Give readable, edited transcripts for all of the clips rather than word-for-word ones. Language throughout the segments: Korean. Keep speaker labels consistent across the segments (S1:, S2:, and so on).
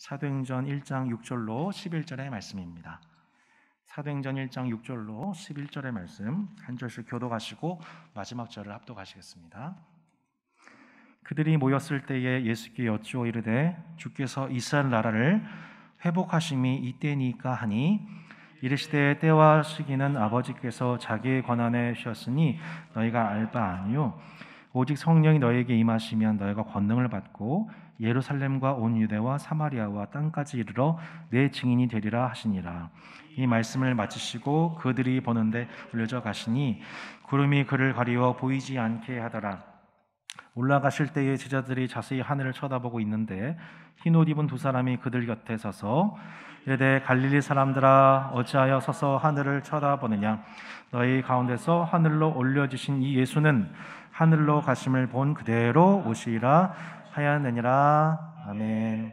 S1: 사도행전 1장 6절로 11절의 말씀입니다. 사도행전 1장 6절로 11절의 말씀 한 절씩 교독하시고 마지막 절을 합독하시겠습니다. 그들이 모였을 때에 예수께 여쭈어 이르되 주께서 이스라엘 나라를 회복하심이 이때니까 하니 이르시되 때와 시기는 아버지께서 자기의 권한에 주셨으니 너희가 알 바 아니요 오직 성령이 너희에게 임하시면 너희가 권능을 받고 예루살렘과 온 유대와 사마리아와 땅까지 이르러 내 증인이 되리라 하시니라. 이 말씀을 마치시고 그들이 보는데 올려져 가시니 구름이 그를 가리워 보이지 않게 하더라. 올라가실 때에 제자들이 자세히 하늘을 쳐다보고 있는데 흰옷 입은 두 사람이 그들 곁에 서서 이르되 갈릴리 사람들아 어찌하여 서서 하늘을 쳐다보느냐 너희 가운데서 하늘로 올려주신 이 예수는 하늘로 가심을 본 그대로 오시리라 하였느니라. 아멘.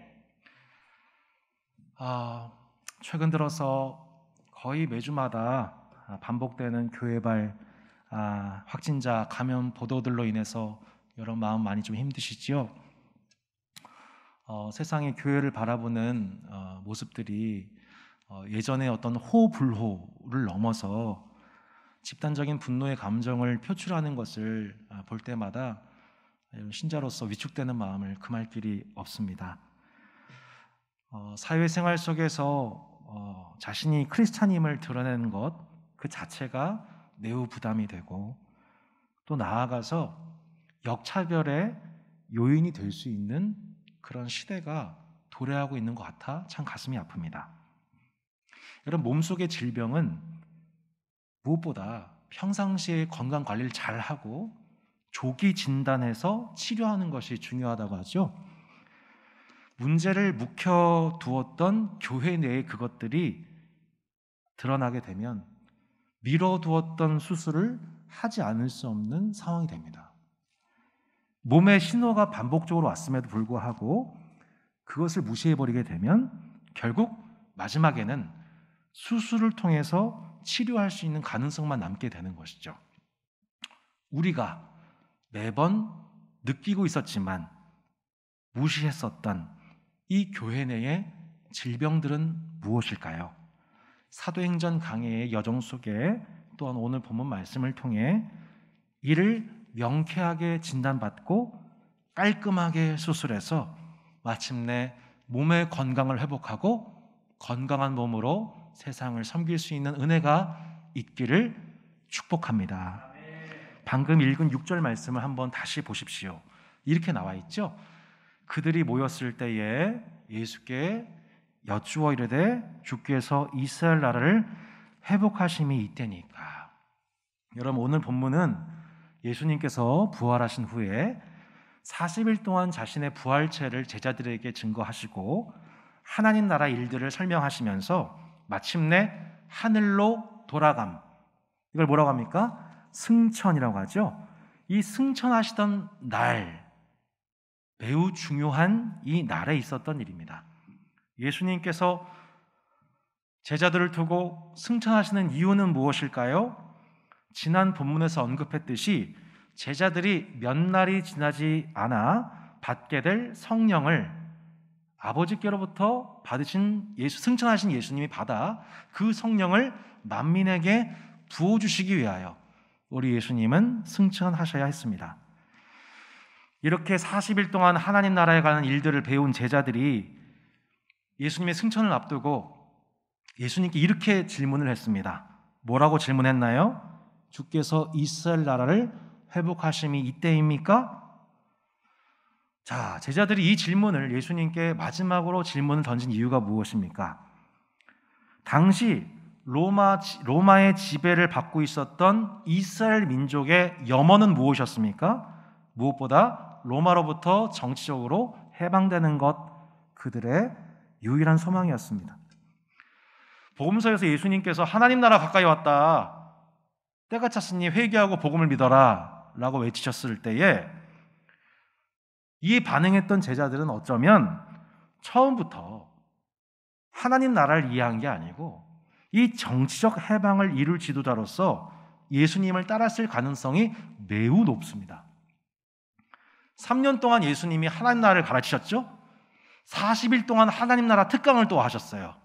S1: 최근 들어서 거의 매주마다 반복되는 교회발 확진자 감염 보도들로 인해서 여러분 마음 많이 좀 힘드시지요? 세상의 교회를 바라보는 모습들이 예전의 어떤 호불호를 넘어서 집단적인 분노의 감정을 표출하는 것을 볼 때마다 신자로서 위축되는 마음을 금할 길이 없습니다. 사회생활 속에서 자신이 크리스찬임을 드러내는 것 그 자체가 매우 부담이 되고 또 나아가서 역차별의 요인이 될 수 있는 그런 시대가 도래하고 있는 것 같아 참 가슴이 아픕니다. 여러분, 몸속의 질병은 무엇보다 평상시에 건강 관리를 잘하고 조기 진단해서 치료하는 것이 중요하다고 하죠. 문제를 묵혀두었던 교회 내의 그것들이 드러나게 되면 미뤄두었던 수술을 하지 않을 수 없는 상황이 됩니다. 몸의 신호가 반복적으로 왔음에도 불구하고 그것을 무시해버리게 되면 결국 마지막에는 수술을 통해서 치료할 수 있는 가능성만 남게 되는 것이죠. 우리가 매번 느끼고 있었지만 무시했었던 이 교회 내의 질병들은 무엇일까요? 사도행전 강해의 여정 속에 또한 오늘 본문 말씀을 통해 이를 명쾌하게 진단받고 깔끔하게 수술해서 마침내 몸의 건강을 회복하고 건강한 몸으로 세상을 섬길 수 있는 은혜가 있기를 축복합니다. 방금 읽은 6절 말씀을 한번 다시 보십시오. 이렇게 나와 있죠. 그들이 모였을 때에 예수께 여쭈어 이르되 주께서 이스라엘 나라를 회복하심이 이때니까. 여러분, 오늘 본문은 예수님께서 부활하신 후에 40일 동안 자신의 부활체를 제자들에게 증거하시고 하나님 나라 일들을 설명하시면서 마침내 하늘로 돌아감, 이걸 뭐라고 합니까? 승천이라고 하죠. 이 승천하시던 날, 매우 중요한 이 날에 있었던 일입니다. 예수님께서 제자들을 두고 승천하시는 이유는 무엇일까요? 지난 본문에서 언급했듯이 제자들이 몇 날이 지나지 않아 받게 될 성령을 아버지께로부터 받으신 승천하신 예수님이 받아 그 성령을 만민에게 부어주시기 위하여 우리 예수님은 승천하셔야 했습니다. 이렇게 40일 동안 하나님 나라에 관한 일들을 배운 제자들이 예수님의 승천을 앞두고 예수님께 이렇게 질문을 했습니다. 뭐라고 질문했나요? 주께서 이스라엘 나라를 회복하심이 이때입니까? 자, 제자들이 이 질문을 예수님께 마지막으로 질문을 던진 이유가 무엇입니까? 당시 로마의 지배를 받고 있었던 이스라엘 민족의 염원은 무엇이었습니까? 무엇보다 로마로부터 정치적으로 해방되는 것, 그들의 유일한 소망이었습니다. 복음서에서 예수님께서 하나님 나라 가까이 왔다, 때가 찼으니 회개하고 복음을 믿어라 라고 외치셨을 때에 이 반응했던 제자들은 어쩌면 처음부터 하나님 나라를 이해한 게 아니고 이 정치적 해방을 이룰 지도자로서 예수님을 따랐을 가능성이 매우 높습니다. 3년 동안 예수님이 하나님 나라를 가르치셨죠? 40일 동안 하나님 나라 특강을 또 하셨어요.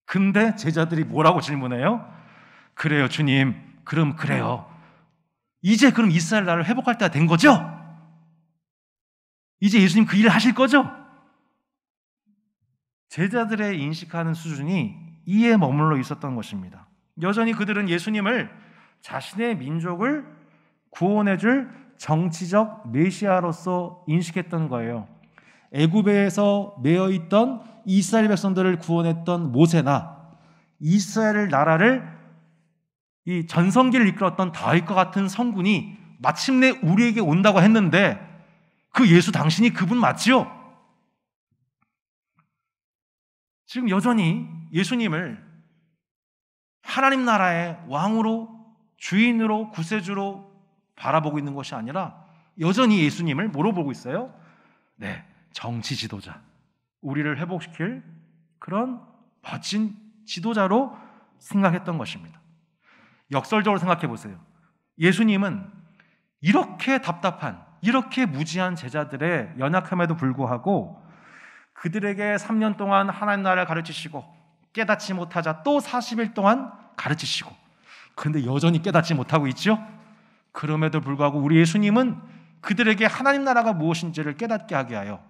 S1: 근데 제자들이 뭐라고 질문해요? 그래요, 주님. 그럼 그래요. 이제 그럼 이스라엘 나라를 회복할 때가 된 거죠? 이제 예수님 그 일을 하실 거죠? 제자들의 인식하는 수준이 이에 머물러 있었던 것입니다. 여전히 그들은 예수님을 자신의 민족을 구원해줄 정치적 메시아로서 인식했던 거예요. 애굽에서 매여있던 이스라엘 백성들을 구원했던 모세나 이스라엘 나라를 이 전성기를 이끌었던 다윗과 같은 성군이 마침내 우리에게 온다고 했는데 그 예수 당신이 그분 맞지요? 지금 여전히 예수님을 하나님 나라의 왕으로, 주인으로, 구세주로 바라보고 있는 것이 아니라 여전히 예수님을 뭐로 보고 있어요? 네, 정치 지도자, 우리를 회복시킬 그런 멋진 지도자로 생각했던 것입니다. 역설적으로 생각해 보세요. 예수님은 이렇게 답답한, 이렇게 무지한 제자들의 연약함에도 불구하고 그들에게 3년 동안 하나님 나라를 가르치시고 깨닫지 못하자 또 40일 동안 가르치시고, 그런데 여전히 깨닫지 못하고 있죠? 그럼에도 불구하고 우리 예수님은 그들에게 하나님 나라가 무엇인지를 깨닫게 하게 하여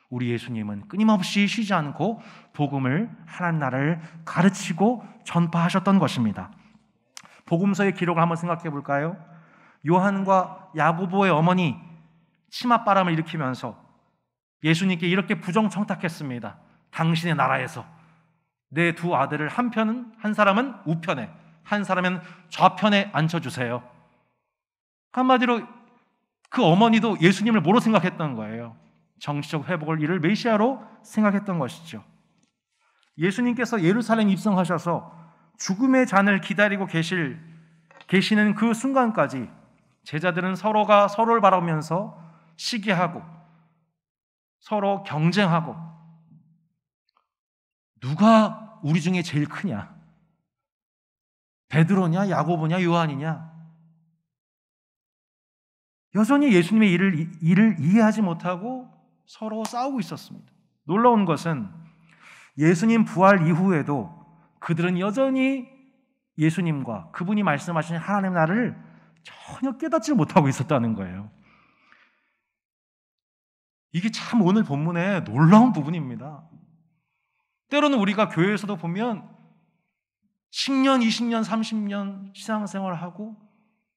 S1: 우리 예수님은 끊임없이 쉬지 않고 복음을, 하나님 나라를 가르치고 전파하셨던 것입니다. 복음서의 기록을 한번 생각해 볼까요? 요한과 야고보의 어머니 치맛바람을 일으키면서 예수님께 이렇게 부정청탁했습니다. 당신의 나라에서 내 두 아들을 한 사람은 우편에, 한 사람은 좌편에 앉혀주세요. 한마디로 그 어머니도 예수님을 뭐로 생각했던 거예요? 정치적 회복을 이룰 메시아로 생각했던 것이죠. 예수님께서 예루살렘 입성하셔서 죽음의 잔을 기다리고 계시는 그 순간까지 제자들은 서로가 서로를 바라보면서 시기하고 서로 경쟁하고 누가 우리 중에 제일 크냐? 베드로냐, 야고보냐, 요한이냐? 여전히 예수님의 일을 이해하지 못하고 서로 싸우고 있었습니다. 놀라운 것은 예수님 부활 이후에도 그들은 여전히 예수님과 그분이 말씀하신 하나님 나라를 전혀 깨닫지 못하고 있었다는 거예요. 이게 참 오늘 본문의 놀라운 부분입니다. 때로는 우리가 교회에서도 보면 10년, 20년, 30년 신앙생활을 하고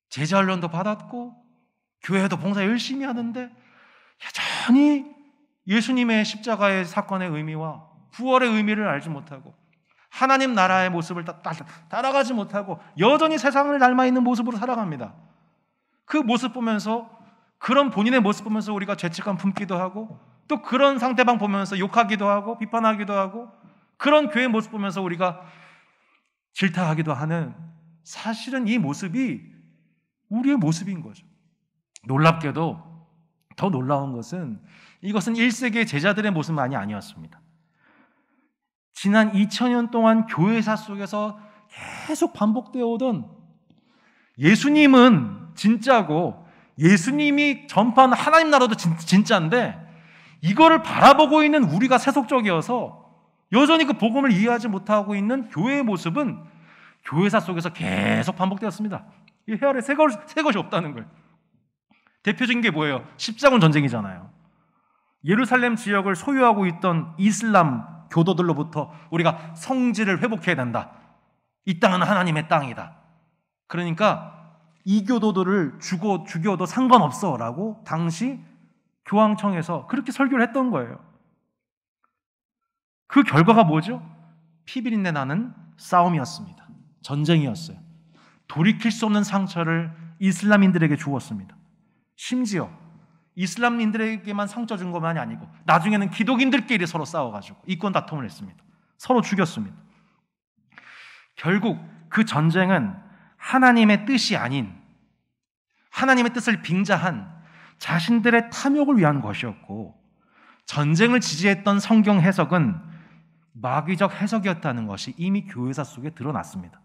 S1: 제자 훈련도 받았고 교회도 봉사 열심히 하는데 여전히 예수님의 십자가의 사건의 의미와 부활의 의미를 알지 못하고 하나님 나라의 모습을 따라가지 못하고 여전히 세상을 닮아있는 모습으로 살아갑니다. 그 모습 보면서, 그런 본인의 모습 보면서 우리가 죄책감 품기도 하고 또 그런 상대방 보면서 욕하기도 하고 비판하기도 하고 그런 교회 모습 보면서 우리가 질타하기도 하는, 사실은 이 모습이 우리의 모습인 거죠. 놀랍게도 더 놀라운 것은 이것은 1세기의 제자들의 모습만이 아니었습니다. 지난 2000년 동안 교회사 속에서 계속 반복되어 오던, 예수님은 진짜고 예수님이 전파한 하나님 나라도 진짜인데 이거를 바라보고 있는 우리가 세속적이어서 여전히 그 복음을 이해하지 못하고 있는 교회의 모습은 교회사 속에서 계속 반복되었습니다. 이 헤아려 새 것이 없다는 거예요. 대표적인 게 뭐예요? 십자군 전쟁이잖아요. 예루살렘 지역을 소유하고 있던 이슬람 교도들로부터 우리가 성지를 회복해야 된다. 이 땅은 하나님의 땅이다. 그러니까 이 교도들을 죽여도 상관없어 라고 당시 교황청에서 그렇게 설교를 했던 거예요. 그 결과가 뭐죠? 피비린내 나는 싸움이었습니다. 전쟁이었어요. 돌이킬 수 없는 상처를 이슬람인들에게 주었습니다. 심지어 이슬람인들에게만 상처 준 것만이 아니고 나중에는 기독인들끼리 서로 싸워가지고 이권 다툼을 했습니다. 서로 죽였습니다. 결국 그 전쟁은 하나님의 뜻이 아닌, 하나님의 뜻을 빙자한 자신들의 탐욕을 위한 것이었고, 전쟁을 지지했던 성경 해석은 마귀적 해석이었다는 것이 이미 교회사 속에 드러났습니다.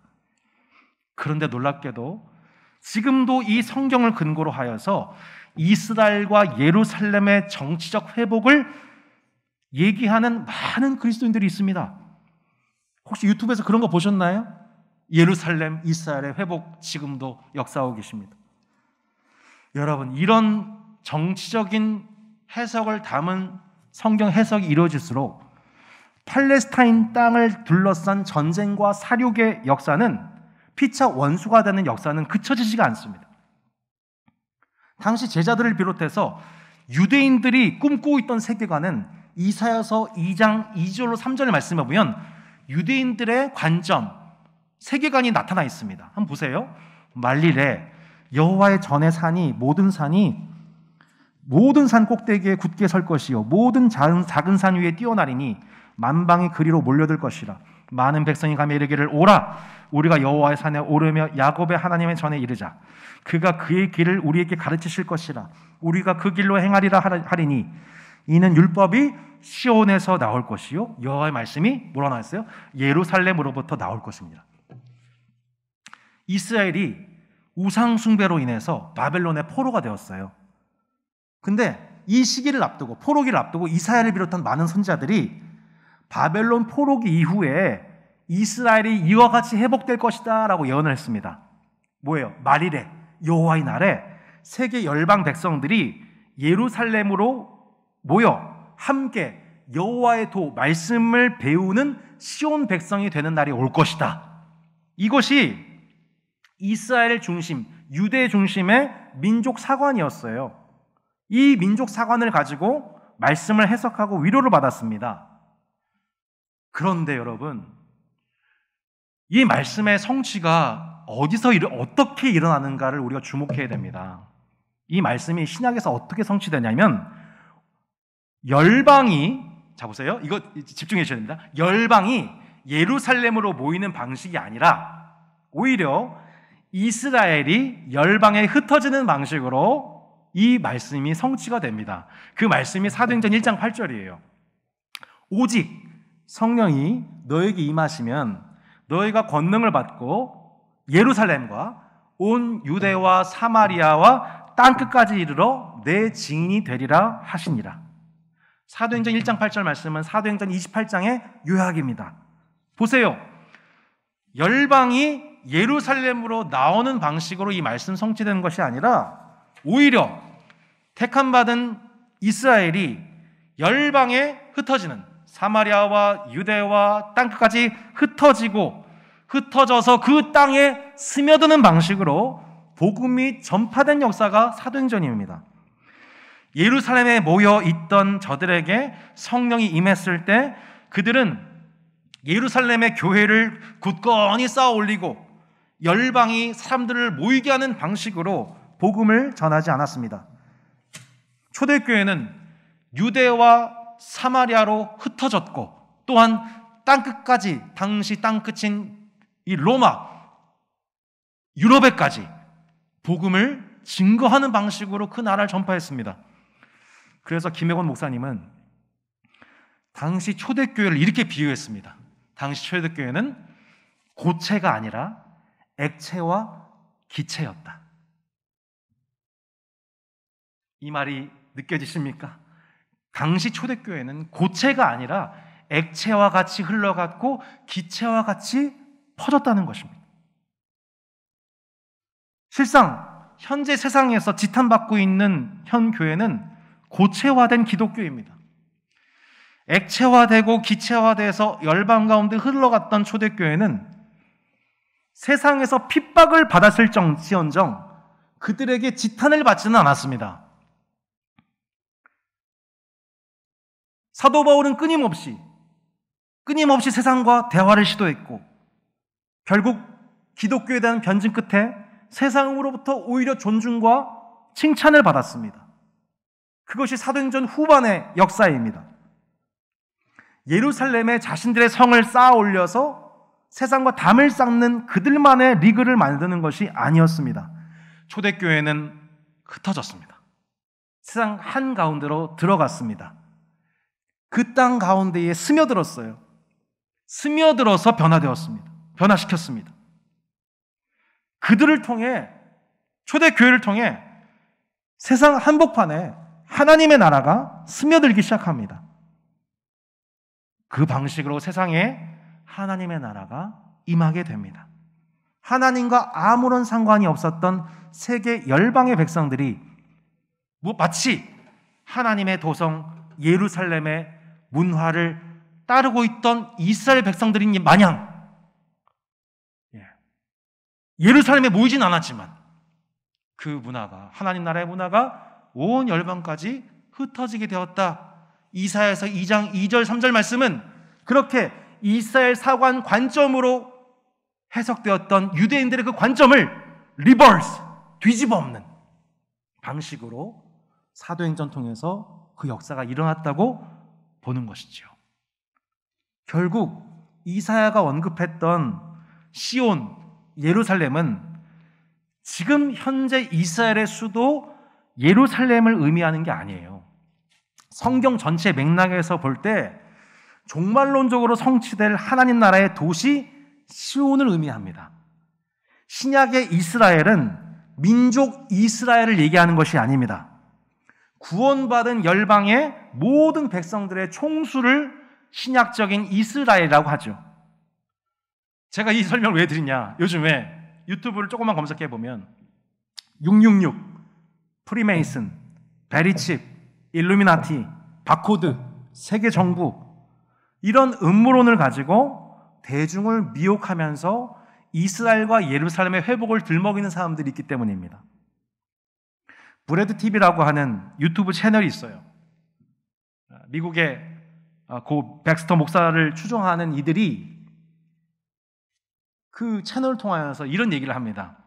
S1: 그런데 놀랍게도 지금도 이 성경을 근거로 하여서 이스라엘과 예루살렘의 정치적 회복을 얘기하는 많은 그리스도인들이 있습니다. 혹시 유튜브에서 그런 거 보셨나요? 예루살렘, 이스라엘의 회복 지금도 역사하고 계십니다. 여러분, 이런 정치적인 해석을 담은 성경 해석이 이루어질수록 팔레스타인 땅을 둘러싼 전쟁과 살육의 역사는 피차 원수가 되는 역사는 그쳐지지가 않습니다. 당시 제자들을 비롯해서 유대인들이 꿈꾸고 있던 세계관은 이사야서 2장 2절로 3절을 말씀해 보면 유대인들의 관점, 세계관이 나타나 있습니다. 한번 보세요. 말리래 여호와의 전의 산이 모든 산 꼭대기에 굳게 설 것이요 모든 작은 산 위에 뛰어나리니 만방이 그리로 몰려들 것이라. 많은 백성이 가며 이르기를 오라 우리가 여호와의 산에 오르며 야곱의 하나님의 전에 이르자. 그가 그의 길을 우리에게 가르치실 것이라. 우리가 그 길로 행하리라 하리니 이는 율법이 시온에서 나올 것이요 여호와의 말씀이 뭐라 나왔어요? 예루살렘으로부터 나올 것입니다. 이스라엘이 우상 숭배로 인해서 바벨론의 포로가 되었어요. 근데 이 시기를 앞두고 포로기를 앞두고 이사야를 비롯한 많은 선지자들이 바벨론 포로기 이후에 이스라엘이 이와 같이 회복될 것이다 라고 예언을 했습니다. 뭐예요? 말일에 여호와의 날에 세계 열방 백성들이 예루살렘으로 모여 함께 여호와의 도 말씀을 배우는 시온 백성이 되는 날이 올 것이다. 이것이 이스라엘 중심, 유대 중심의 민족 사관이었어요. 이 민족 사관을 가지고 말씀을 해석하고 위로를 받았습니다. 그런데 여러분, 이 말씀의 성취가 어디서 어떻게 일어나는가를 우리가 주목해야 됩니다. 이 말씀이 신약에서 어떻게 성취되냐면 열방이, 자 보세요. 이거 집중해 주셔야 됩니다. 열방이 예루살렘으로 모이는 방식이 아니라 오히려 이스라엘이 열방에 흩어지는 방식으로 이 말씀이 성취가 됩니다. 그 말씀이 사도행전 1장 8절이에요. 오직 성령이 너에게 임하시면 너희가 권능을 받고 예루살렘과 온 유대와 사마리아와 땅끝까지 이르러 내 증인이 되리라 하시니라. 사도행전 1장 8절 말씀은 사도행전 28장의 요약입니다. 보세요. 열방이 예루살렘으로 나오는 방식으로 이 말씀 성취되는 것이 아니라 오히려 택함받은 이스라엘이 열방에 흩어지는, 사마리아와 유대와 땅끝까지 흩어져서 그 땅에 스며드는 방식으로 복음이 전파된 역사가 사도행전입니다. 예루살렘에 모여 있던 저들에게 성령이 임했을 때 그들은 예루살렘의 교회를 굳건히 쌓아 올리고 열방이 사람들을 모이게 하는 방식으로 복음을 전하지 않았습니다. 초대교회는 유대와 사마리아로 흩어졌고 또한 땅끝까지, 당시 땅끝인 이 로마, 유럽에까지 복음을 증거하는 방식으로 그 나라를 전파했습니다. 그래서 김혜곤 목사님은 당시 초대교회를 이렇게 비유했습니다. 당시 초대교회는 고체가 아니라 액체와 기체였다. 이 말이 느껴지십니까? 당시 초대교회는 고체가 아니라 액체와 같이 흘러갔고 기체와 같이 퍼졌다는 것입니다. 실상 현재 세상에서 지탄받고 있는 현 교회는 고체화된 기독교입니다. 액체화되고 기체화돼서 열방 가운데 흘러갔던 초대교회는 세상에서 핍박을 받았을 정지언정 그들에게 지탄을 받지는 않았습니다. 사도 바울은 끊임없이 세상과 대화를 시도했고 결국 기독교에 대한 변증 끝에 세상으로부터 오히려 존중과 칭찬을 받았습니다. 그것이 사도행전 후반의 역사입니다. 예루살렘에 자신들의 성을 쌓아 올려서 세상과 담을 쌓는 그들만의 리그를 만드는 것이 아니었습니다. 초대교회는 흩어졌습니다. 세상 한가운데로 들어갔습니다. 그 땅 가운데에 스며들었어요. 스며들어서 변화되었습니다. 변화시켰습니다. 그들을 통해, 초대교회를 통해 세상 한복판에 하나님의 나라가 스며들기 시작합니다. 그 방식으로 세상에 하나님의 나라가 임하게 됩니다. 하나님과 아무런 상관이 없었던 세계 열방의 백성들이 마치 하나님의 도성 예루살렘의 문화를 따르고 있던 이스라엘 백성들인 마냥 예루살렘에 모이진 않았지만 그 문화가, 하나님 나라의 문화가 온 열방까지 흩어지게 되었다. 이사야서 2장 2절 3절 말씀은 그렇게 이스라엘 사관 관점으로 해석되었던 유대인들의 그 관점을 리버스, 뒤집어 엎는 방식으로 사도행전 통해서 그 역사가 일어났다고 보는 것이죠. 결국 이사야가 언급했던 시온, 예루살렘은 지금 현재 이스라엘의 수도 예루살렘을 의미하는 게 아니에요. 성경 전체 맥락에서 볼 때 종말론적으로 성취될 하나님 나라의 도시 시온을 의미합니다. 신약의 이스라엘은 민족 이스라엘을 얘기하는 것이 아닙니다. 구원받은 열방의 모든 백성들의 총수를 신약적인 이스라엘이라고 하죠. 제가 이 설명을 왜 드리냐? 요즘에 유튜브를 조금만 검색해 보면 666, 프리메이슨, 베리칩, 일루미나티, 바코드, 세계 정부 이런 음모론을 가지고 대중을 미혹하면서 이스라엘과 예루살렘의 회복을 들먹이는 사람들이 있기 때문입니다. 브레드 TV라고 하는 유튜브 채널이 있어요. 미국의 고 백스터 목사를 추종하는 이들이 그 채널을 통하여서 이런 얘기를 합니다.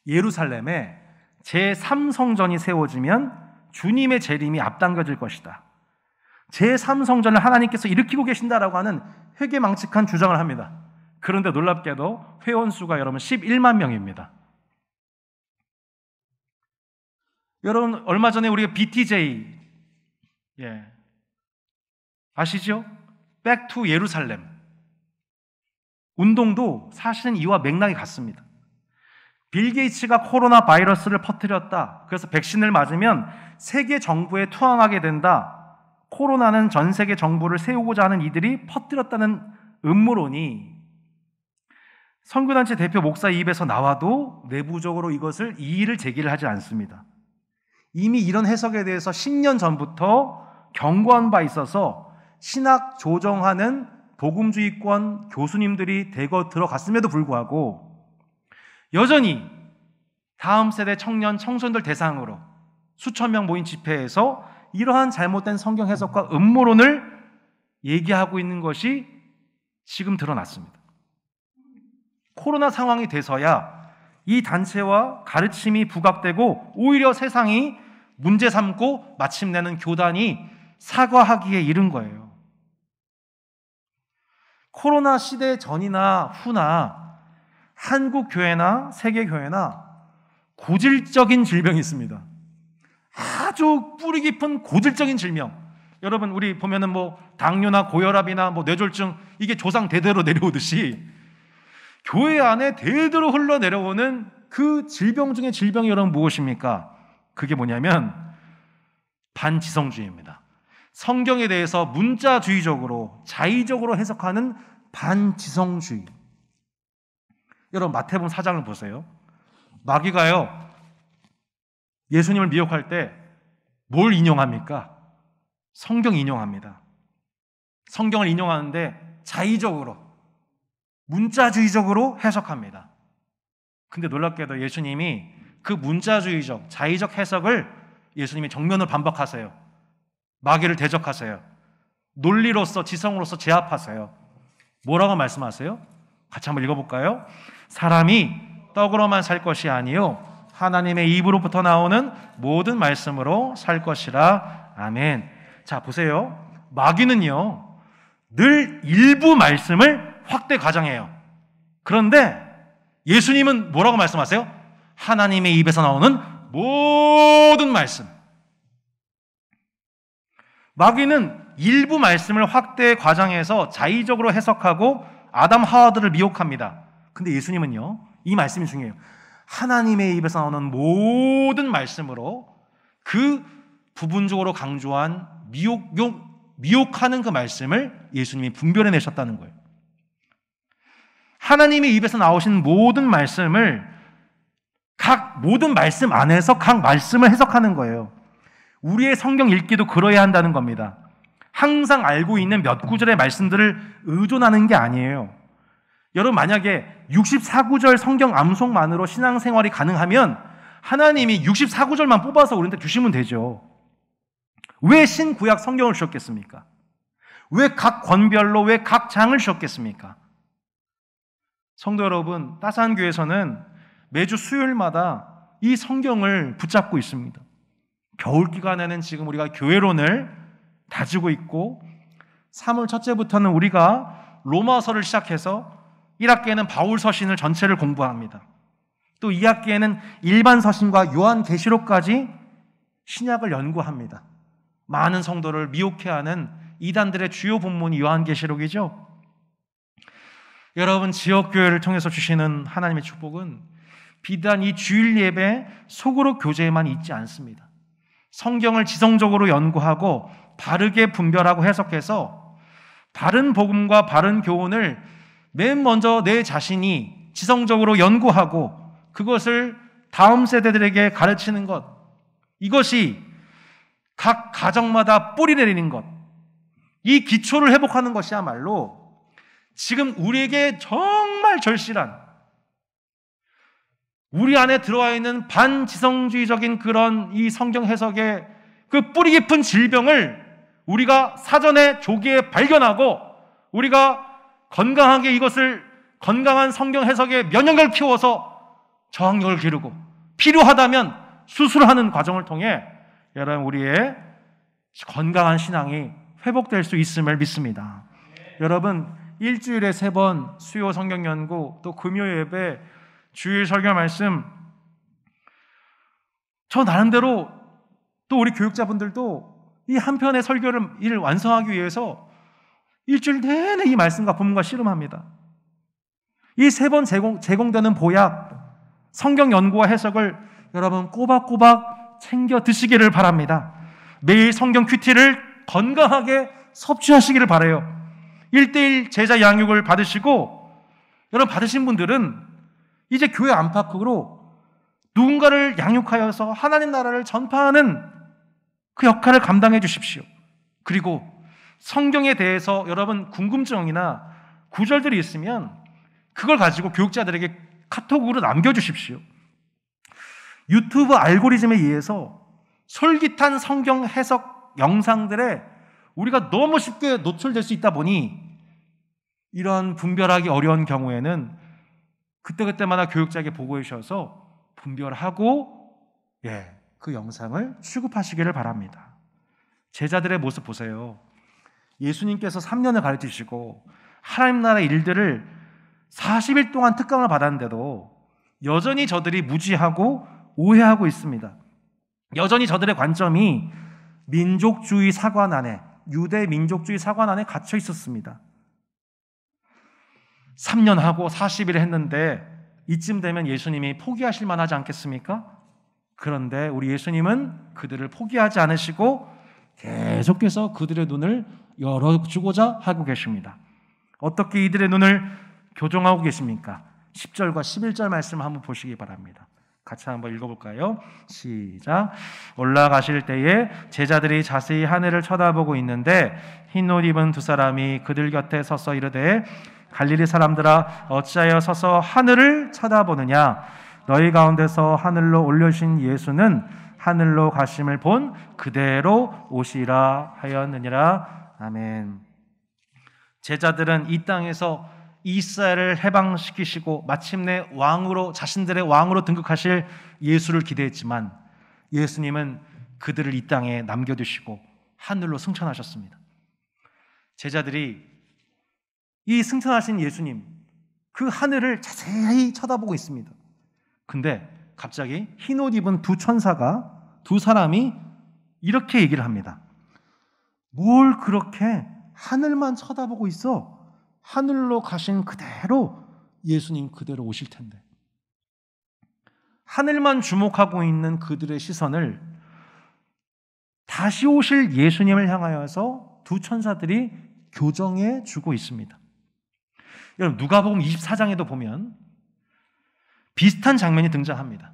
S1: 예루살렘에 제3성전이 세워지면 주님의 재림이 앞당겨질 것이다. 제3성전을 하나님께서 일으키고 계신다라고 하는 회개망측한 주장을 합니다. 그런데 놀랍게도 회원수가 여러분 11만 명입니다. 여러분 얼마 전에 우리가 BTJ 아시죠? Back to 예루살렘 운동도 사실은 이와 맥락이 같습니다. 빌 게이츠가 코로나 바이러스를 퍼뜨렸다. 그래서 백신을 맞으면 세계 정부에 투항하게 된다. 코로나는 전 세계 정부를 세우고자 하는 이들이 퍼뜨렸다는 음모론이 선교단체 대표 목사 입에서 나와도 내부적으로 이것을 이의를 제기를 하지 않습니다. 이미 이런 해석에 대해서 10년 전부터 경고한 바 있어서 신학 조정하는 복음주의권 교수님들이 대거 들어갔음에도 불구하고 여전히 다음 세대 청년, 청소년들 대상으로 수천 명 모인 집회에서 이러한 잘못된 성경 해석과 음모론을 얘기하고 있는 것이 지금 드러났습니다. 코로나 상황이 돼서야 이 단체와 가르침이 부각되고 오히려 세상이 문제 삼고 마침내는 교단이 사과하기에 이른 거예요. 코로나 시대 전이나 후나 한국 교회나 세계 교회나 고질적인 질병이 있습니다. 아주 뿌리 깊은 고질적인 질병. 여러분 우리 보면은 당뇨나 고혈압이나 뇌졸중 이게 조상 대대로 내려오듯이 교회 안에 대대로 흘러내려오는 그 질병 중에 질병이 여러분 무엇입니까? 그게 뭐냐면 반지성주의입니다. 성경에 대해서 문자주의적으로 자의적으로 해석하는 반지성주의. 여러분 마태복음 4장을 보세요. 마귀가요 예수님을 미혹할 때 뭘 인용합니까? 성경 인용합니다. 성경을 인용하는데 자의적으로 문자주의적으로 해석합니다. 근데 놀랍게도 예수님이 그 문자주의적 자의적 해석을 예수님이 정면으로 반박하세요. 마귀를 대적하세요. 논리로서 지성으로서 제압하세요. 뭐라고 말씀하세요? 같이 한번 읽어볼까요? 사람이 떡으로만 살 것이 아니요 하나님의 입으로부터 나오는 모든 말씀으로 살 것이라. 아멘. 자 보세요. 마귀는요 늘 일부 말씀을 확대 과장해요. 그런데 예수님은 뭐라고 말씀하세요? 하나님의 입에서 나오는 모든 말씀. 마귀는 일부 말씀을 확대 과장해서 자의적으로 해석하고 아담 하와들을 미혹합니다. 근데 예수님은요 이 말씀이 중요해요. 하나님의 입에서 나오는 모든 말씀으로 그 부분적으로 강조한 미혹하는 그 말씀을 예수님이 분별해내셨다는 거예요. 하나님의 입에서 나오신 모든 말씀을 모든 말씀 안에서 각 말씀을 해석하는 거예요. 우리의 성경 읽기도 그러해야 한다는 겁니다. 항상 알고 있는 몇 구절의 말씀들을 의존하는 게 아니에요. 여러분, 만약에 64구절 성경 암송만으로 신앙생활이 가능하면 하나님이 64구절만 뽑아서 우리한테 주시면 되죠. 왜 신구약 성경을 주셨겠습니까? 왜 각 권별로, 왜 각 장을 주셨겠습니까? 성도 여러분, 따사한교회에서는 매주 수요일마다 이 성경을 붙잡고 있습니다. 겨울 기간에는 지금 우리가 교회론을 다지고 있고 3월 첫째부터는 우리가 로마서를 시작해서 1학기에는 바울 서신을 전체를 공부합니다. 또 2학기에는 일반 서신과 요한계시록까지 신약을 연구합니다. 많은 성도를 미혹해하는 이단들의 주요 본문이 요한계시록이죠. 여러분, 지역교회를 통해서 주시는 하나님의 축복은 비단 이 주일 예배 속으로 교제에만 있지 않습니다. 성경을 지성적으로 연구하고 바르게 분별하고 해석해서 바른 복음과 바른 교훈을 맨 먼저 내 자신이 지성적으로 연구하고 그것을 다음 세대들에게 가르치는 것, 이것이 각 가정마다 뿌리 내리는 것, 이 기초를 회복하는 것이야말로 지금 우리에게 정말 절실한, 우리 안에 들어와 있는 반지성주의적인 그런 이 성경 해석의 그 뿌리 깊은 질병을 우리가 사전에 조기에 발견하고 우리가 건강하게 이것을 건강한 성경 해석의 면역력을 키워서 저항력을 기르고 필요하다면 수술하는 과정을 통해 여러분 우리의 건강한 신앙이 회복될 수 있음을 믿습니다. 여러분, 일주일에 3번 수요 성경 연구, 또 금요 예배, 주일 설교 말씀, 저 나름대로 또 우리 교육자분들도 이 한 편의 설교를 완성하기 위해서 일주일 내내 이 말씀과 본문과 씨름합니다. 이 3번 제공되는 보약, 성경 연구와 해석을 여러분 꼬박꼬박 챙겨 드시기를 바랍니다. 매일 성경 큐티를 건강하게 섭취하시기를 바라요. 1:1 제자 양육을 받으시고, 여러분 받으신 분들은 이제 교회 안팎으로 누군가를 양육하여서 하나님 나라를 전파하는 그 역할을 감당해 주십시오. 그리고 성경에 대해서 여러분 궁금증이나 구절들이 있으면 그걸 가지고 교육자들에게 카톡으로 남겨주십시오. 유튜브 알고리즘에 의해서 솔깃한 성경 해석 영상들에 우리가 너무 쉽게 노출될 수 있다 보니 이런 분별하기 어려운 경우에는 그때그때마다 교육자에게 보고해 주셔서 분별하고 그 영상을 취급하시기를 바랍니다. 제자들의 모습 보세요. 예수님께서 3년을 가르치시고 하나님 나라의 일들을 40일 동안 특강을 받았는데도 여전히 저들이 무지하고 오해하고 있습니다. 여전히 저들의 관점이 민족주의 사관 안에, 유대 민족주의 사관 안에 갇혀 있었습니다. 3년 하고 40일 했는데 이쯤 되면 예수님이 포기하실 만하지 않겠습니까? 그런데 우리 예수님은 그들을 포기하지 않으시고 계속해서 그들의 눈을 열어주고자 하고 계십니다. 어떻게 이들의 눈을 교정하고 계십니까? 10절과 11절 말씀을 한번 보시기 바랍니다. 같이 한번 읽어볼까요? 시작. 올라가실 때에 제자들이 자세히 하늘을 쳐다보고 있는데 흰 옷 입은 2사람이 그들 곁에 서서 이르되 갈릴리 사람들아 어찌하여 서서 하늘을 쳐다보느냐? 너희 가운데서 하늘로 올려주신 예수는 하늘로 가심을 본 그대로 오시라 하였느니라. 아멘. 제자들은 이 땅에서 이스라엘을 해방시키시고 마침내 왕으로, 자신들의 왕으로 등극하실 예수를 기대했지만 예수님은 그들을 이 땅에 남겨두시고 하늘로 승천하셨습니다. 제자들이 이 승천하신 예수님, 그 하늘을 자세히 쳐다보고 있습니다. 근데 갑자기 흰옷 입은 2천사가, 2사람이 이렇게 얘기를 합니다. 뭘 그렇게 하늘만 쳐다보고 있어? 하늘로 가신 그대로 예수님 그대로 오실 텐데. 하늘만 주목하고 있는 그들의 시선을 다시 오실 예수님을 향하여서 두 천사들이 교정해 주고 있습니다. 여러분, 누가복음 24장에도 보면 비슷한 장면이 등장합니다.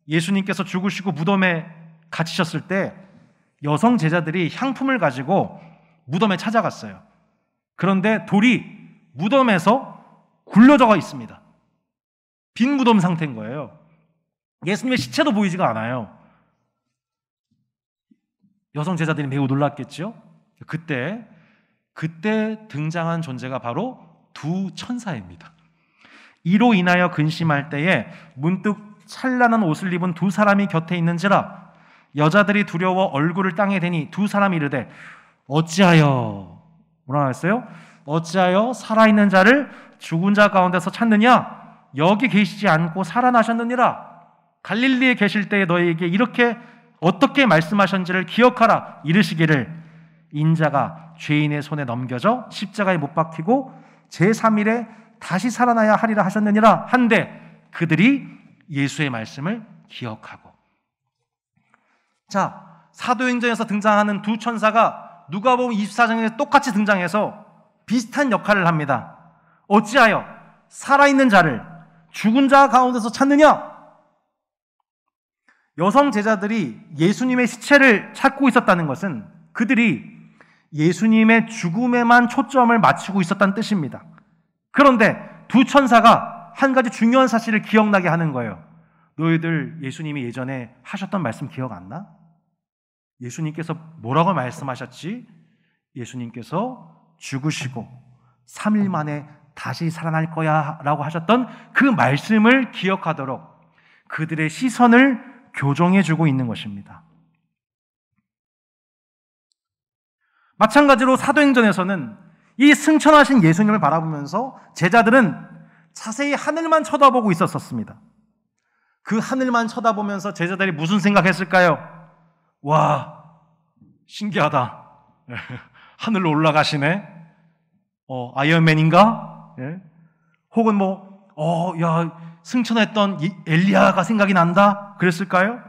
S1: 예수님께서 죽으시고 무덤에 갇히셨을 때 여성 제자들이 향품을 가지고 무덤에 찾아갔어요. 그런데 돌이 무덤에서 굴려져가 있습니다. 빈 무덤 상태인 거예요. 예수님의 시체도 보이지가 않아요. 여성 제자들이 매우 놀랐겠죠? 그때 등장한 존재가 바로 두 천사입니다. 이로 인하여 근심할 때에 문득 찬란한 옷을 입은 두 사람이 곁에 있는지라 여자들이 두려워 얼굴을 땅에 대니 두 사람이 이르되 어찌하여 뭐라고 했어요? 어찌하여 살아있는 자를 죽은 자 가운데서 찾느냐? 여기 계시지 않고 살아나셨느니라. 갈릴리에 계실 때에 너희에게 이렇게 어떻게 말씀하셨는지를 기억하라. 이르시기를 인자가 죄인의 손에 넘겨져 십자가에 못 박히고 제3일에 다시 살아나야 하리라 하셨느니라 한데 그들이 예수의 말씀을 기억하고. 자, 사도행전에서 등장하는 두 천사가 누가복음 24장에 똑같이 등장해서 비슷한 역할을 합니다. 어찌하여 살아있는 자를 죽은 자 가운데서 찾느냐? 여성 제자들이 예수님의 시체를 찾고 있었다는 것은 그들이 예수님의 죽음에만 초점을 맞추고 있었다는 뜻입니다. 그런데 두 천사가 한 가지 중요한 사실을 기억나게 하는 거예요. 너희들 예수님이 예전에 하셨던 말씀 기억 안 나? 예수님께서 뭐라고 말씀하셨지? 예수님께서 죽으시고 3일 만에 다시 살아날 거야 라고 하셨던 그 말씀을 기억하도록 그들의 시선을 교정해주고 있는 것입니다. 마찬가지로 사도행전에서는 이 승천하신 예수님을 바라보면서 제자들은 자세히 하늘만 쳐다보고 있었습니다. 그 하늘만 쳐다보면서 제자들이 무슨 생각했을까요? 와, 신기하다. 하늘로 올라가시네. 아이언맨인가? 예? 혹은 야, 승천했던 엘리야가 생각이 난다? 그랬을까요?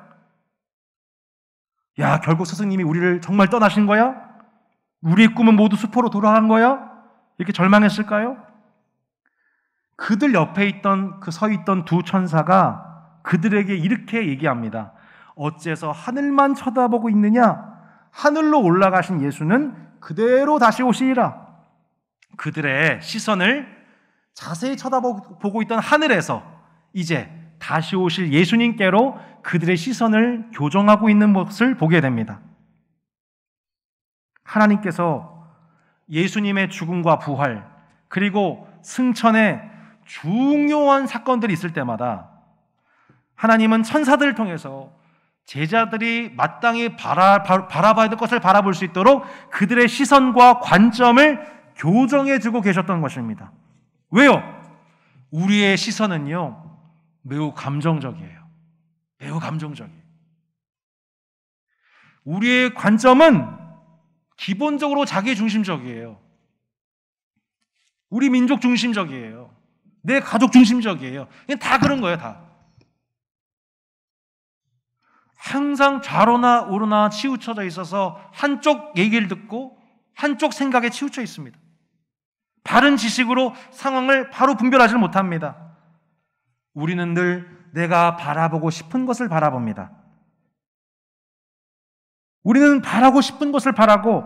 S1: 야, 결국 스승님이 우리를 정말 떠나신 거야? 우리의 꿈은 모두 수포로 돌아간 거야? 이렇게 절망했을까요? 그들 옆에 서 있던 두 천사가 그들에게 이렇게 얘기합니다. 어째서 하늘만 쳐다보고 있느냐? 하늘로 올라가신 예수는 그대로 다시 오시리라. 그들의 시선을 자세히 쳐다보고 있던 하늘에서 이제 다시 오실 예수님께로 그들의 시선을 교정하고 있는 것을 보게 됩니다. 하나님께서 예수님의 죽음과 부활 그리고 승천의 중요한 사건들이 있을 때마다 하나님은 천사들을 통해서 제자들이 마땅히 바라봐야 될 것을 바라볼 수 있도록 그들의 시선과 관점을 교정해주고 계셨던 것입니다. 왜요? 우리의 시선은요 매우 감정적이에요. 매우 감정적이에요. 우리의 관점은 기본적으로 자기 중심적이에요. 우리 민족 중심적이에요. 내 가족 중심적이에요. 그냥 다 그런 거예요, 다. 항상 좌로나 우로나 치우쳐져 있어서 한쪽 얘기를 듣고 한쪽 생각에 치우쳐 있습니다. 바른 지식으로 상황을 바로 분별하지 못합니다. 우리는 늘 내가 바라보고 싶은 것을 바라봅니다. 우리는 바라고 싶은 것을 바라고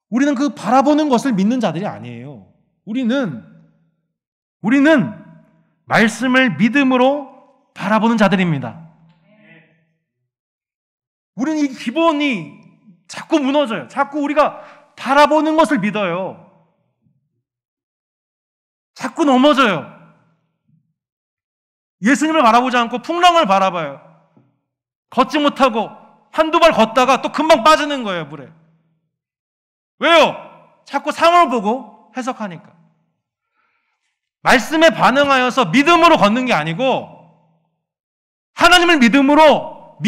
S1: 우리는 그 바라보는 것을 믿는 자들이 아니에요. 우리는 말씀을 믿음으로 바라보는 자들입니다. 우리는 이 기본이 자꾸 무너져요. 자꾸 우리가 바라보는 것을 믿어요. 자꾸 넘어져요. 예수님을 바라보지 않고 풍랑을 바라봐요. 걷지 못하고 한두 발 걷다가 또 금방 빠지는 거예요, 물에. 왜요? 자꾸 상황을 보고 해석하니까. 말씀에 반응하여서 믿음으로 걷는 게 아니고 하나님을 믿음으로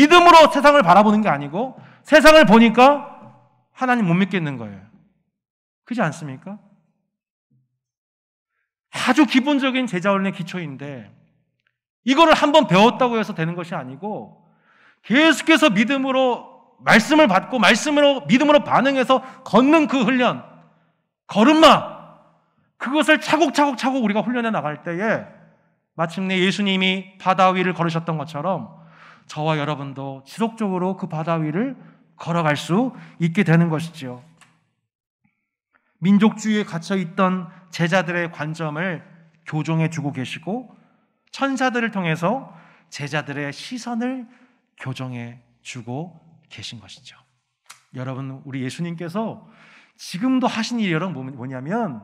S1: 세상을 바라보는 게 아니고 세상을 보니까 하나님 못 믿겠는 거예요. 그렇지 않습니까? 아주 기본적인 제자훈련의 기초인데 이거를 한번 배웠다고 해서 되는 것이 아니고 계속해서 믿음으로 말씀을 받고 말씀으로 믿음으로 반응해서 걷는 그 훈련, 걸음마, 그것을 차곡차곡 우리가 훈련해 나갈 때에 마침내 예수님이 바다 위를 걸으셨던 것처럼 저와 여러분도 지속적으로 그 바다 위를 걸어갈 수 있게 되는 것이지요. 민족주의에 갇혀있던 제자들의 관점을 교정해 주고 계시고 천사들을 통해서 제자들의 시선을 교정해 주고 계신 것이죠. 여러분, 우리 예수님께서 지금도 하신 일이 여러분 뭐냐면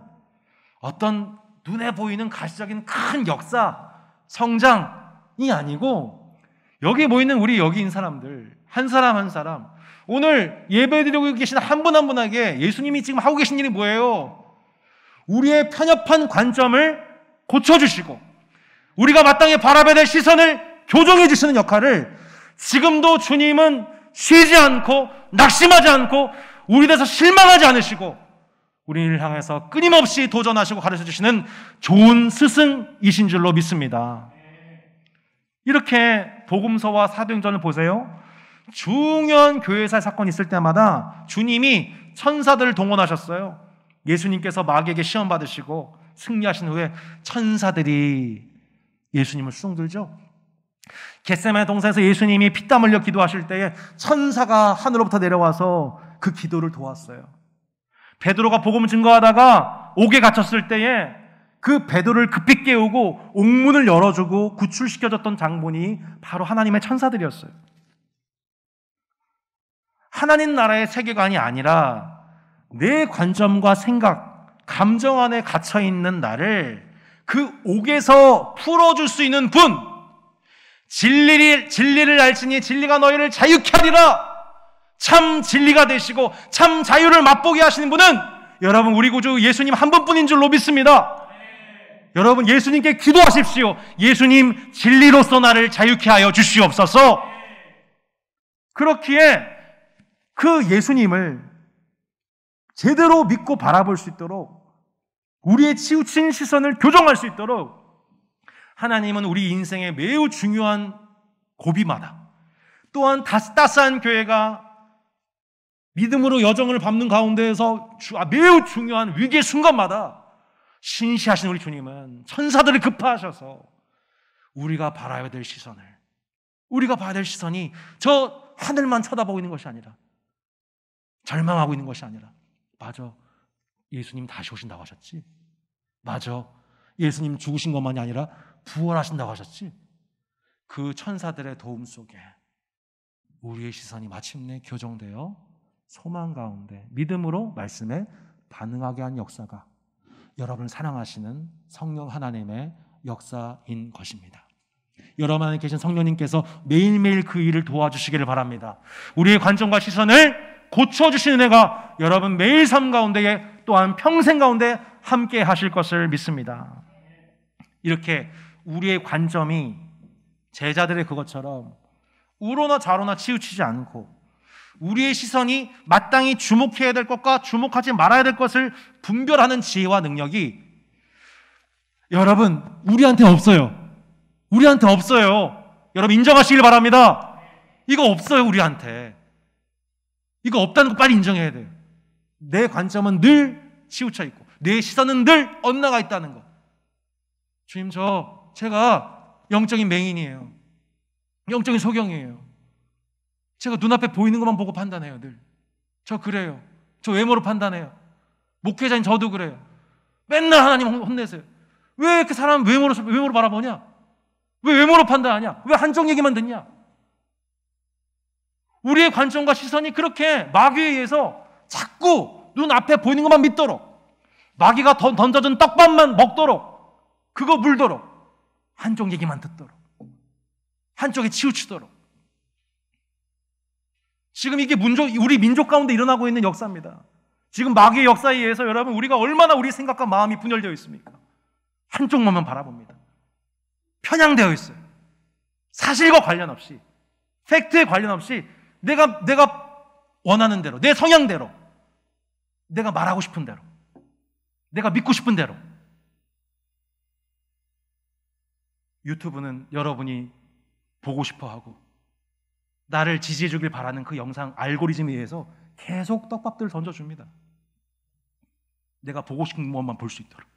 S1: 어떤 눈에 보이는 가시적인 큰 역사, 성장이 아니고 여기 모이는 우리 여기 있는 사람들 한 사람 한 사람, 오늘 예배드리고 계신 한 분 한 분에게 예수님이 지금 하고 계신 일이 뭐예요? 우리의 편협한 관점을 고쳐주시고 우리가 마땅히 바라봐야 될 시선을 교정해 주시는 역할을 지금도 주님은 쉬지 않고 낙심하지 않고 우리 대해서 실망하지 않으시고 우리를 향해서 끊임없이 도전하시고 가르쳐 주시는 좋은 스승이신 줄로 믿습니다. 이렇게 복음서와 사도행전을 보세요. 중요한 교회사의 사건이 있을 때마다 주님이 천사들을 동원하셨어요. 예수님께서 마귀에게 시험 받으시고 승리하신 후에 천사들이 예수님을 수송들죠. 겟세마네 동산에서 예수님이 피땀 흘려 기도하실 때에 천사가 하늘로부터 내려와서 그 기도를 도왔어요. 베드로가 복음을 증거하다가 옥에 갇혔을 때에 그 베드로를 급히 깨우고 옥문을 열어주고 구출시켜줬던 장본이 바로 하나님의 천사들이었어요. 하나님 나라의 세계관이 아니라 내 관점과 생각, 감정 안에 갇혀있는 나를 그 옥에서 풀어줄 수 있는 분, 진리를 알지니 진리가 너희를 자유케 하리라. 참 진리가 되시고 참 자유를 맛보게 하시는 분은 여러분 우리 구주 예수님 한 분뿐인 줄로 믿습니다. 여러분 예수님께 기도하십시오. 예수님 진리로서 나를 자유케 하여 주시옵소서. 그렇기에 그 예수님을 제대로 믿고 바라볼 수 있도록 우리의 치우친 시선을 교정할 수 있도록 하나님은 우리 인생의 매우 중요한 고비마다 또한 따스한 교회가 믿음으로 여정을 밟는 가운데에서 매우 중요한 위기의 순간마다 신시하신 우리 주님은 천사들을 급파하셔서 우리가 바라야 될 시선을, 우리가 봐야 될 시선이 저 하늘만 쳐다보고 있는 것이 아니라 절망하고 있는 것이 아니라 맞아, 예수님 다시 오신다고 하셨지. 맞아, 예수님 죽으신 것만이 아니라 부활하신다고 하셨지. 그 천사들의 도움 속에 우리의 시선이 마침내 교정되어 소망 가운데 믿음으로 말씀에 반응하게 한 역사가 여러분을 사랑하시는 성령 하나님의 역사인 것입니다. 여러분 안에 계신 성령님께서 매일매일 그 일을 도와주시기를 바랍니다. 우리의 관점과 시선을 고쳐주시는 은혜가 여러분 매일 삶 가운데에 또한 평생 가운데 함께 하실 것을 믿습니다. 이렇게 우리의 관점이 제자들의 그것처럼 우로나 좌로나 치우치지 않고 우리의 시선이 마땅히 주목해야 될 것과 주목하지 말아야 될 것을 분별하는 지혜와 능력이 여러분 우리한테 없어요. 우리한테 없어요. 여러분 인정하시길 바랍니다. 이거 없어요. 우리한테 이거 없다는 거 빨리 인정해야 돼요. 내 관점은 늘 치우쳐 있고 내 시선은 늘 엇나가 있다는 거. 주님 제가 영적인 맹인이에요. 영적인 소경이에요. 제가 눈앞에 보이는 것만 보고 판단해요. 늘 저 그래요. 저 외모로 판단해요. 목회자인 저도 그래요. 맨날 하나님 혼내세요. 왜 이렇게 사람 외모로 바라보냐? 왜 외모로 판단하냐? 왜 한쪽 얘기만 듣냐? 우리의 관점과 시선이 그렇게 마귀에 의해서 자꾸 눈앞에 보이는 것만 믿도록 마귀가 던져준 떡밥만 먹도록 그거 물도록 한쪽 얘기만 듣도록 한쪽에 치우치도록 지금 이게 우리 민족 가운데 일어나고 있는 역사입니다. 지금 마귀의 역사에 의해서 여러분 우리가 얼마나 우리 생각과 마음이 분열되어 있습니까? 한쪽만 바라봅니다. 편향되어 있어요. 사실과 관련 없이 팩트에 관련 없이 내가 원하는 대로 내 성향대로 내가 말하고 싶은 대로 내가 믿고 싶은 대로. 유튜브는 여러분이 보고 싶어하고 나를 지지해 주길 바라는 그 영상 알고리즘에 의해서 계속 떡밥들을 던져줍니다. 내가 보고 싶은 것만 볼 수 있도록,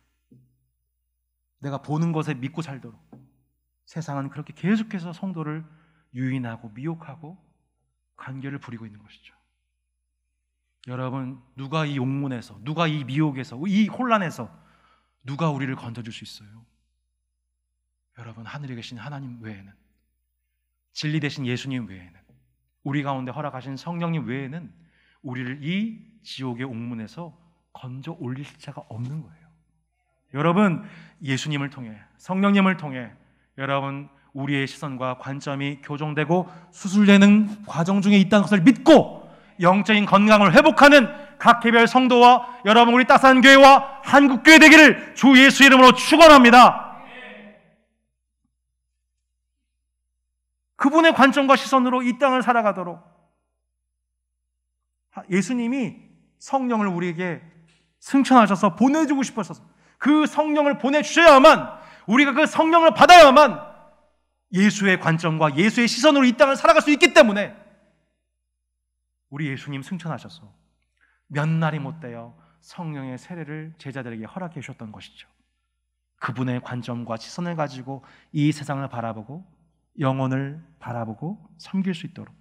S1: 내가 보는 것에 믿고 살도록. 세상은 그렇게 계속해서 성도를 유인하고 미혹하고 관계를 부리고 있는 것이죠. 여러분, 누가 이 욕문에서, 누가 이 미혹에서, 이 혼란에서 누가 우리를 건져줄 수 있어요? 여러분, 하늘에 계신 하나님 외에는, 진리 되신 예수님 외에는, 우리 가운데 허락하신 성령님 외에는 우리를 이 지옥의 옥문에서 건져 올릴 자가 없는 거예요. 여러분, 예수님을 통해, 성령님을 통해 여러분 우리의 시선과 관점이 교정되고 수술되는 과정 중에 있다는 것을 믿고 영적인 건강을 회복하는 각 개별 성도와 여러분 우리 따스한 교회와 한국교회 되기를 주 예수 이름으로 축원합니다. 그분의 관점과 시선으로 이 땅을 살아가도록 예수님이 성령을 우리에게 승천하셔서 보내주고 싶어서 그 성령을 보내주셔야만, 우리가 그 성령을 받아야만 예수의 관점과 예수의 시선으로 이 땅을 살아갈 수 있기 때문에 우리 예수님 승천하셔서 몇 날이 못되어 성령의 세례를 제자들에게 허락해 주셨던 것이죠. 그분의 관점과 시선을 가지고 이 세상을 바라보고 영혼을 바라보고 섬길 수 있도록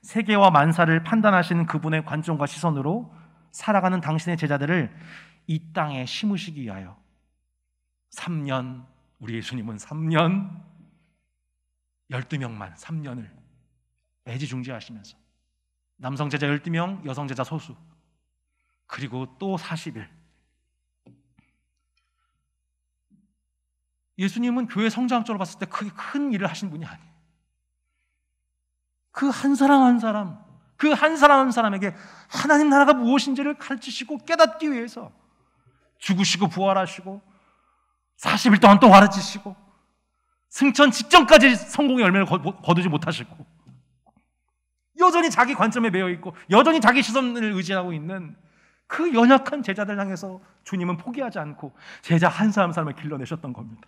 S1: 세계와 만사를 판단하시는 그분의 관점과 시선으로 살아가는 당신의 제자들을 이 땅에 심으시기 위하여 3년, 우리 예수님은 3년 12명만 3년을 애지중지하시면서 남성 제자 12명, 여성 제자 소수, 그리고 또 40일. 예수님은 교회 성장적으로 봤을 때 크게 큰 일을 하신 분이 아니에요. 그 한 사람 한 사람, 그 한 사람 한 사람에게 하나님 나라가 무엇인지를 가르치시고 깨닫기 위해서 죽으시고 부활하시고 40일 동안 또 가르치시고 승천 직전까지 성공의 열매를 거두지 못하시고 여전히 자기 관점에 매여 있고 여전히 자기 시선을 의지하고 있는 그 연약한 제자들 향해서 주님은 포기하지 않고 제자 한 사람 한 사람을 길러내셨던 겁니다.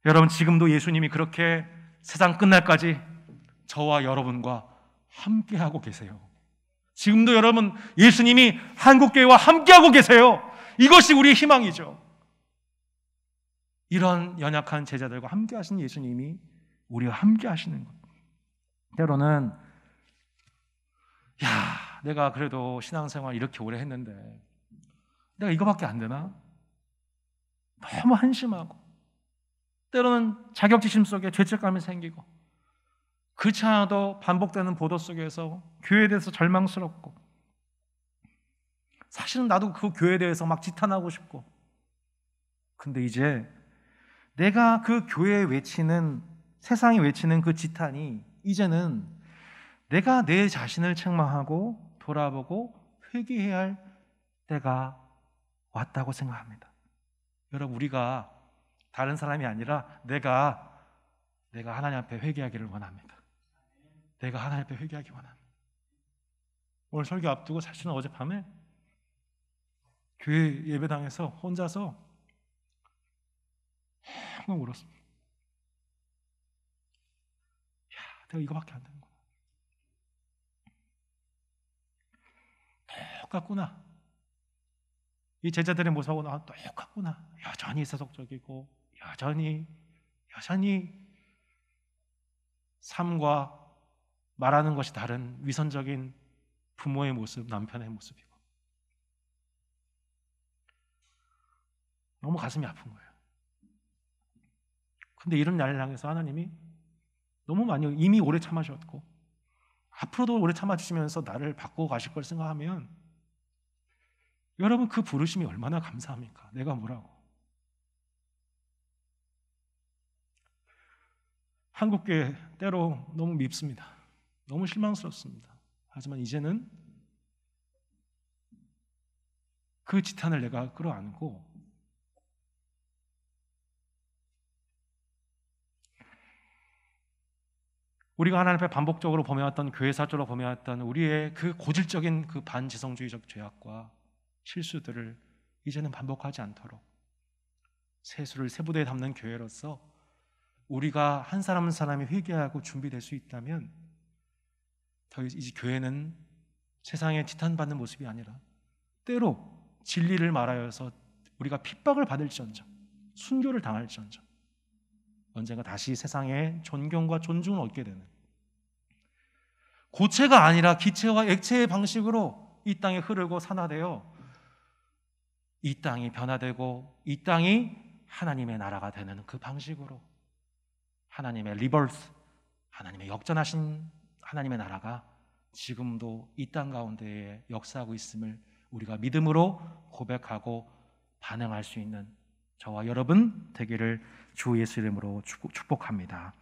S1: 여러분, 지금도 예수님이 그렇게 세상 끝날까지 저와 여러분과 함께하고 계세요. 지금도 여러분, 예수님이 한국교회와 함께하고 계세요. 이것이 우리의 희망이죠. 이런 연약한 제자들과 함께하신 예수님이 우리와 함께하시는 것. 때로는 내가 그래도 신앙생활 이렇게 오래 했는데 내가 이거밖에 안 되나? 너무 한심하고 때로는 자격지심 속에 죄책감이 생기고 그렇지 않아도 반복되는 보도 속에서 교회에 대해서 절망스럽고 사실은 나도 그 교회에 대해서 막 지탄하고 싶고 근데 이제 내가 그 교회에 외치는 세상이 외치는 그 지탄이 이제는 내가 내 자신을 책망하고 돌아보고 회개해야 할 때가 왔다고 생각합니다. 여러분, 우리가 다른 사람이 아니라 내가 하나님 앞에 회개하기를 원합니다. 내가 하나님 앞에 회개하기 원합니다. 오늘 설교 앞두고 사실은 어젯밤에 교회 예배당에서 혼자서 엉엉 울었습니다. 내가 이거밖에 안 되는구나. 똑같구나. 이 제자들의 모습하고 나 똑같구나. 여전히 세속적이고 여전히 삶과 말하는 것이 다른 위선적인 부모의 모습, 남편의 모습이고 너무 가슴이 아픈 거예요. 근데 이런 날을 향해서 하나님이 너무 많이 이미 오래 참아주셨고 앞으로도 오래 참아주시면서 나를 바꾸고 가실 걸 생각하면 여러분, 그 부르심이 얼마나 감사합니까? 내가 뭐라고? 한국교회 때로 너무 밉습니다. 너무 실망스럽습니다. 하지만 이제는 그 지탄을 내가 끌어안고 우리가 하나님 앞에 반복적으로 범해왔던 교회사적으로 범해왔던 우리의 그 고질적인 그 반지성주의적 죄악과 실수들을 이제는 반복하지 않도록 세수를 세 부대에 담는 교회로서 우리가 한 사람 한 사람이 회개하고 준비될 수 있다면 더 이제 교회는 세상에 지탄받는 모습이 아니라 때로 진리를 말하여서 우리가 핍박을 받을지언정 순교를 당할지언정 언젠가 다시 세상에 존경과 존중을 얻게 되는 고체가 아니라 기체와 액체의 방식으로 이 땅에 흐르고 산화되어 이 땅이 변화되고 이 땅이 하나님의 나라가 되는 그 방식으로 하나님의 리버스, 하나님의 역전하신 하나님의 나라가 지금도 이 땅 가운데에 역사하고 있음을 우리가 믿음으로 고백하고 반응할 수 있는 저와 여러분 되기를 주 예수 이름으로 축복합니다.